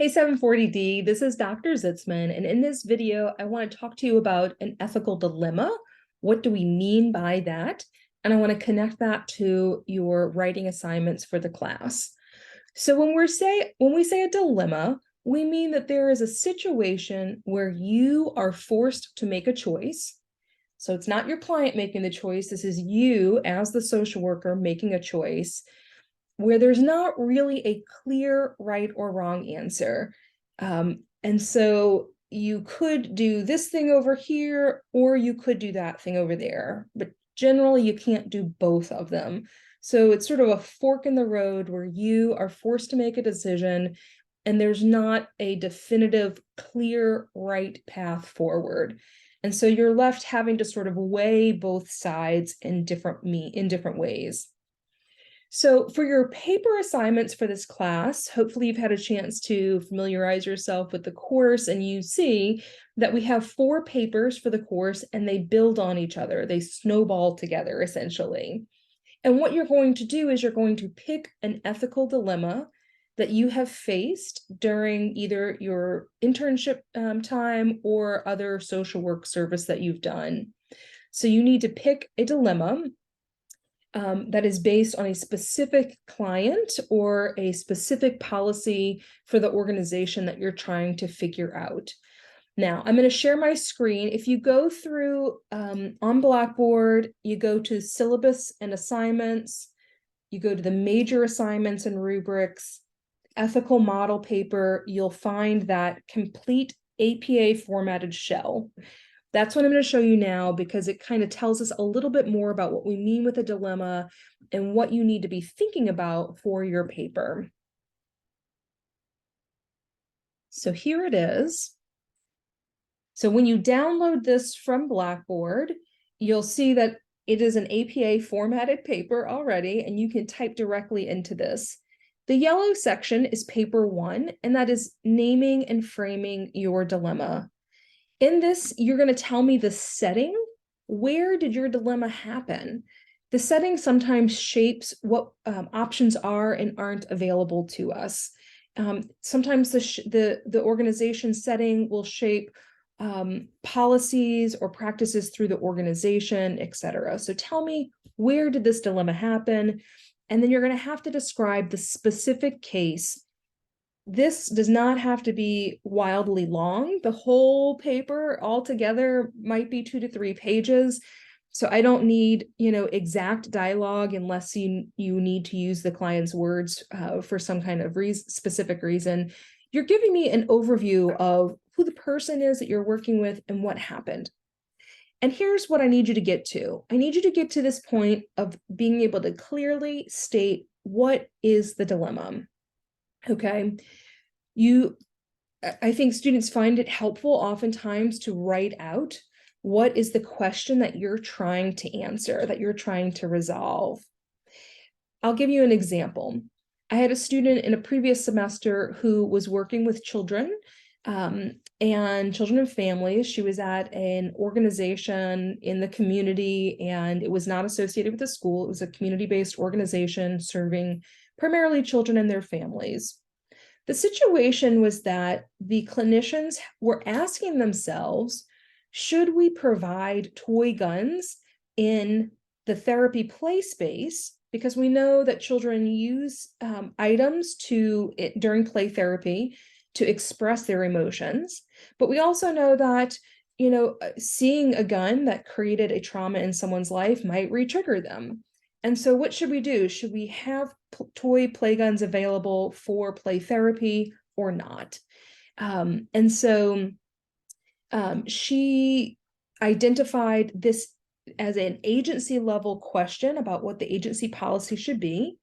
Hey 740D, this is Dr. Zitzman, and in this video, I want to talk to you about an ethical dilemma. What do we mean by that? And I want to connect that to your writing assignments for the class. So when we say a dilemma, we mean that there is a situation where you are forced to make a choice. So it's not your client making the choice, this is you as the social worker making a choice where there's not really a clear right or wrong answer. And so you could do this thing over here, or you could do that thing over there, but generally you can't do both of them. So it's sort of a fork in the road where you are forced to make a decision and there's not a definitive, clear, right path forward. And so you're left having to sort of weigh both sides in different ways. So for your paper assignments for this class, hopefully you've had a chance to familiarize yourself with the course, and you see that we have 4 papers for the course and they build on each other. They snowball together essentially. And what you're going to do is you're going to pick an ethical dilemma that you have faced during either your internship time or other social work service that you've done. So you need to pick a dilemma that is based on a specific client or a specific policy for the organization that you're trying to figure out. Now, I'm going to share my screen. If you go through on Blackboard, you go to syllabus and assignments, you go to the major assignments and rubrics, ethical model paper, you'll find that complete APA formatted shell. That's what I'm going to show you now because it kind of tells us a little bit more about what we mean with a dilemma and what you need to be thinking about for your paper. So here it is. So when you download this from Blackboard, you'll see that it is an APA formatted paper already, and you can type directly into this. The yellow section is paper 1, and that is naming and framing your dilemma. In this, you're going to tell me the setting. Where did your dilemma happen? The setting sometimes shapes what options are and aren't available to us. Sometimes the organization setting will shape policies or practices through the organization, etc. So tell me, where did this dilemma happen? And then you're going to have to describe the specific case. This does not have to be wildly long. The whole paper altogether might be 2 to 3 pages. So I don't need, exact dialogue unless you need to use the client's words for some kind of specific reason. You're giving me an overview of who the person is that you're working with and what happened. And here's what I need you to get to. I need you to get to this point of being able to clearly state what is the dilemma. Okay. I think students find it helpful oftentimes to write out what is the question that you're trying to answer, that you're trying to resolve. I'll give you an example. I had a student in a previous semester who was working with children and children and families. She was at an organization in the community, and it was not associated with the school. It was a community-based organization serving primarily children and their families. The situation was that the clinicians were asking themselves, should we provide toy guns in the therapy play space? Because we know that children use items during play therapy to express their emotions. But we also know that, seeing a gun that created a trauma in someone's life might re-trigger them. And so what should we do? Should we have toy play guns available for play therapy or not? And so she identified this as an agency level question about what the agency policy should be.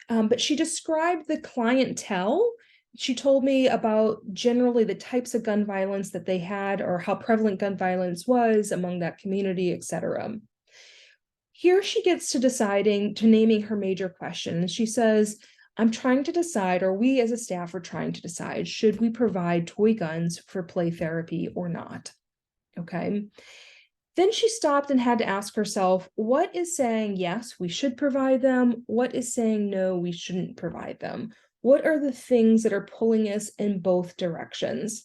But she described the clientele. She told me about generally the types of gun violence that they had or how prevalent gun violence was among that community, etc. Here she gets to naming her major question. And she says, I'm trying to decide, or we as a staff are trying to decide, should we provide toy guns for play therapy or not? Okay. Then she stopped and had to ask herself, what is saying, yes, we should provide them? What is saying, no, we shouldn't provide them? what are the things that are pulling us in both directions?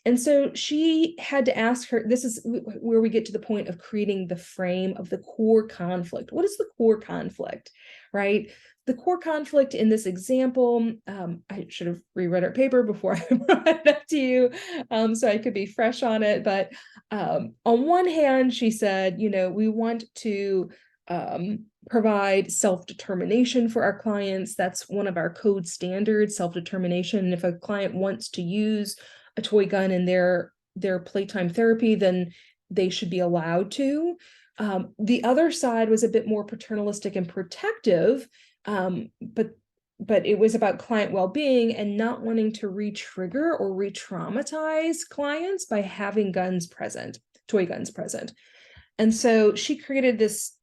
And so she had to ask her, this is where we get to the point of creating the frame of the core conflict. What is the core conflict, right? The core conflict in this example, I should have reread our paper before I brought it up to you, so I could be fresh on it. But on one hand, she said, we want to provide self-determination for our clients. That's one of our code standards, self-determination. And if a client wants to use a toy gun in their playtime therapy, then they should be allowed to. The other side was a bit more paternalistic and protective, but it was about client well-being and not wanting to re-trigger or re-traumatize clients by having guns present, toy guns present. And so she created this,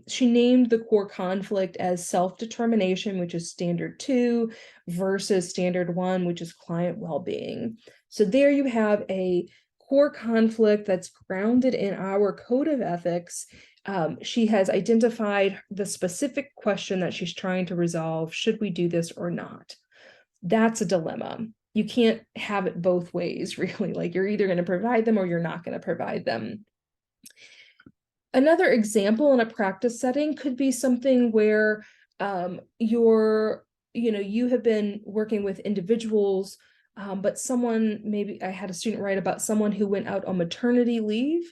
she named the core conflict as self-determination, which is standard 2, versus standard 1, which is client well-being. So there you have a core conflict that's grounded in our code of ethics. She has identified the specific question that she's trying to resolve. Should we do this or not? That's a dilemma. You can't have it both ways, really. Like, you're either going to provide them or you're not going to provide them. Another example in a practice setting could be something where you have been working with individuals, but someone, maybe I had a student write about someone who went out on maternity leave,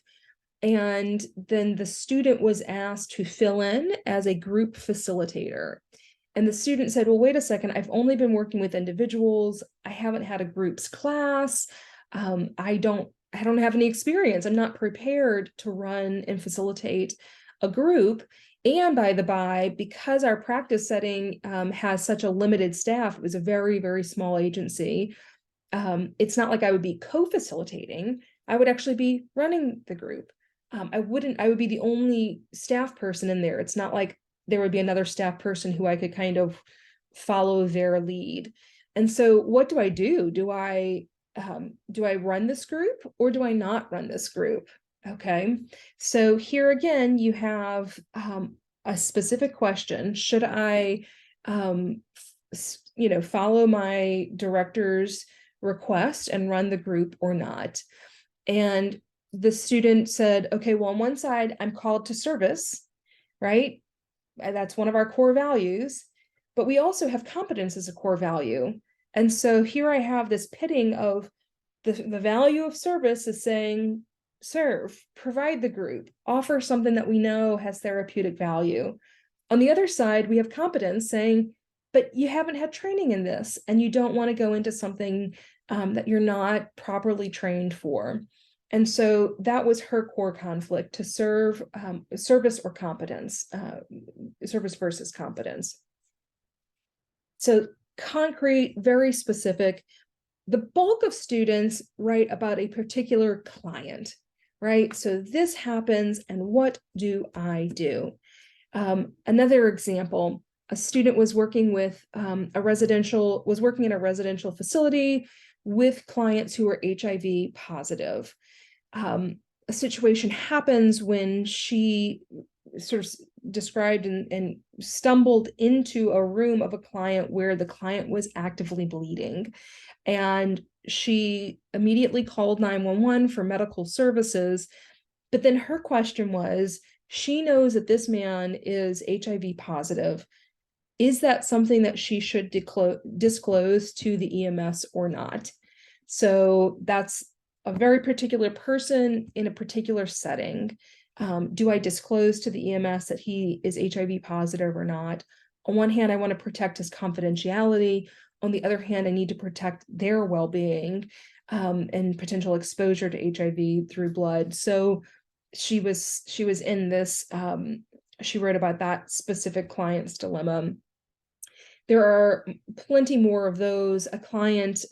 and then the student was asked to fill in as a group facilitator. And the student said, well, wait a second, I've only been working with individuals. I haven't had a groups class. I don't have any experience. I'm not prepared to run and facilitate a group. And by the by, because our practice setting has such a limited staff, it was a very, very small agency. It's not like I would be co-facilitating. I would actually be running the group. I would be the only staff person in there. It's not like there would be another staff person who I could kind of follow their lead. And so what do I do? Do I run this group or do I not run this group? Okay, so here again, you have a specific question. Should I, follow my director's request and run the group or not? And the student said, okay, well, on one side, I'm called to service, right? That's one of our core values, but we also have competence as a core value. And so here I have this pitting of the value of service is saying, serve, provide the group, offer something that we know has therapeutic value. On the other side, we have competence saying, but you haven't had training in this, and you don't want to go into something that you're not properly trained for. And so that was her core conflict, to serve, service or competence, service versus competence. So concrete, very specific. The bulk of students write about a particular client, right? So this happens, and what do I do? Another example, a student was working with in a residential facility with clients who were HIV positive. A situation happens when she sort of described and stumbled into a room of a client where the client was actively bleeding. And she immediately called 911 for medical services. But then her question was, she knows that this man is HIV positive. Is that something that she should disclose to the EMS or not? So that's a very particular person in a particular setting. Do I disclose to the EMS that he is HIV positive or not? On one hand, I want to protect his confidentiality. On the other hand, I need to protect their well-being and potential exposure to HIV through blood. So she was in this, she wrote about that specific client's dilemma. There are plenty more of those. A client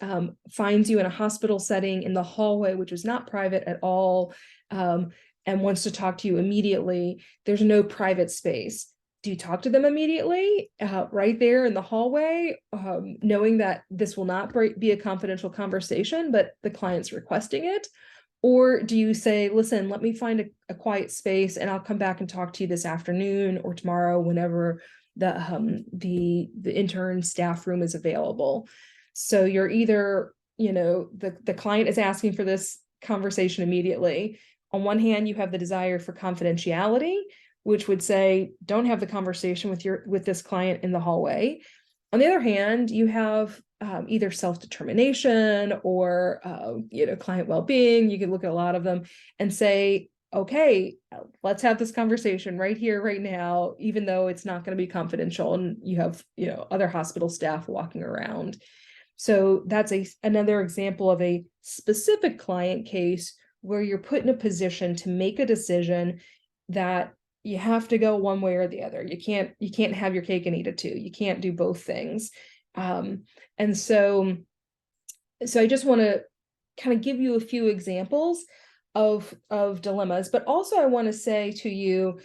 finds you in a hospital setting in the hallway, which is not private at all, and wants to talk to you immediately. There's no private space. Do you talk to them immediately right there in the hallway, knowing that this will not be a confidential conversation, but the client's requesting it? Or do you say, listen, let me find a quiet space and I'll come back and talk to you this afternoon or tomorrow, whenever the intern staff room is available. So you're either, the client is asking for this conversation immediately. On one hand, you have the desire for confidentiality, which would say, don't have the conversation with this client in the hallway. On the other hand, you have either self-determination or client well-being. You can look at a lot of them and say, okay, let's have this conversation right here, right now, even though it's not going to be confidential and you have other hospital staff walking around. So that's another example of a specific client case where you're put in a position to make a decision that you have to go one way or the other. You can't have your cake and eat it too. You can't do both things. And so I just want to kind of give you a few examples of dilemmas, but also I want to say to you,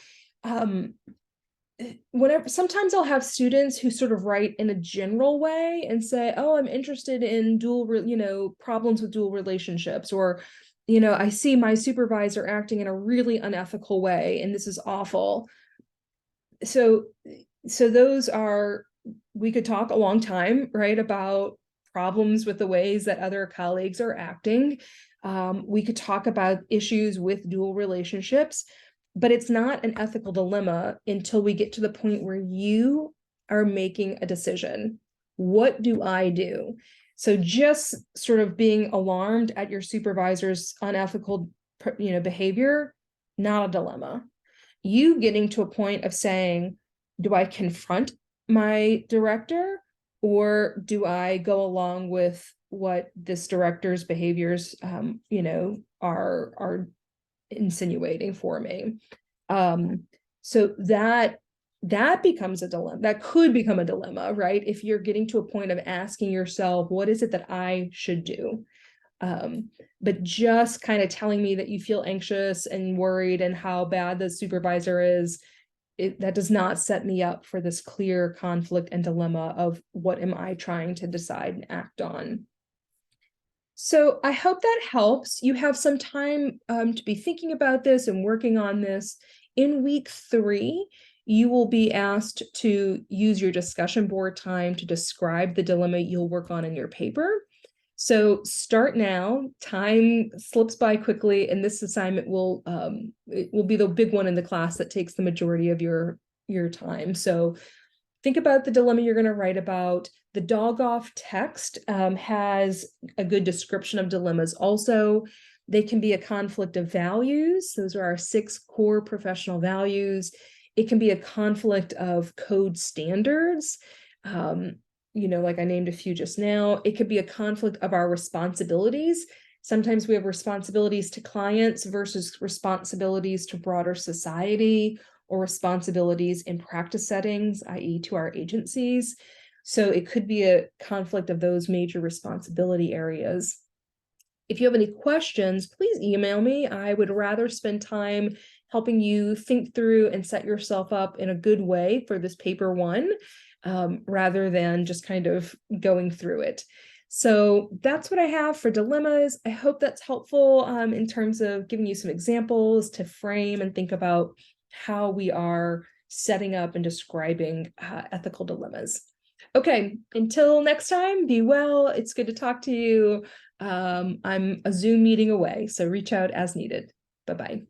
sometimes I'll have students who sort of write in a general way and say, oh, I'm interested in problems with dual relationships, or I see my supervisor acting in a really unethical way and this is awful. So we could talk a long time, right, about problems with the ways that other colleagues are acting. We could talk about issues with dual relationships, but it's not an ethical dilemma until we get to the point where you are making a decision. What do I do? So just sort of being alarmed at your supervisor's unethical, behavior, not a dilemma. You getting to a point of saying, do I confront my director or do I go along with what this director's behaviors, are insinuating for me? So that becomes a dilemma. That could become a dilemma, right? If you're getting to a point of asking yourself, what is it that I should do? But just kind of telling me that you feel anxious and worried and how bad the supervisor is, that does not set me up for this clear conflict and dilemma of what am I trying to decide and act on. So I hope that helps. You have some time to be thinking about this and working on this. In week 3, you will be asked to use your discussion board time to describe the dilemma you'll work on in your paper. So start now. Time slips by quickly, and this assignment will be the big one in the class that takes the majority of your time. So think about the dilemma you're going to write about. The dog off text has a good description of dilemmas. Also, they can be a conflict of values. Those are our 6 core professional values. It can be a conflict of code standards. Like I named a few just now. It could be a conflict of our responsibilities. Sometimes we have responsibilities to clients versus responsibilities to broader society, or responsibilities in practice settings, i.e. to our agencies. So it could be a conflict of those major responsibility areas. If you have any questions, please email me. I would rather spend time helping you think through and set yourself up in a good way for this paper 1, rather than just kind of going through it. So that's what I have for dilemmas. I hope that's helpful in terms of giving you some examples to frame and think about how we are setting up and describing ethical dilemmas. Okay, until next time, be well. It's good to talk to you. I'm a Zoom meeting away, so reach out as needed. Bye-bye.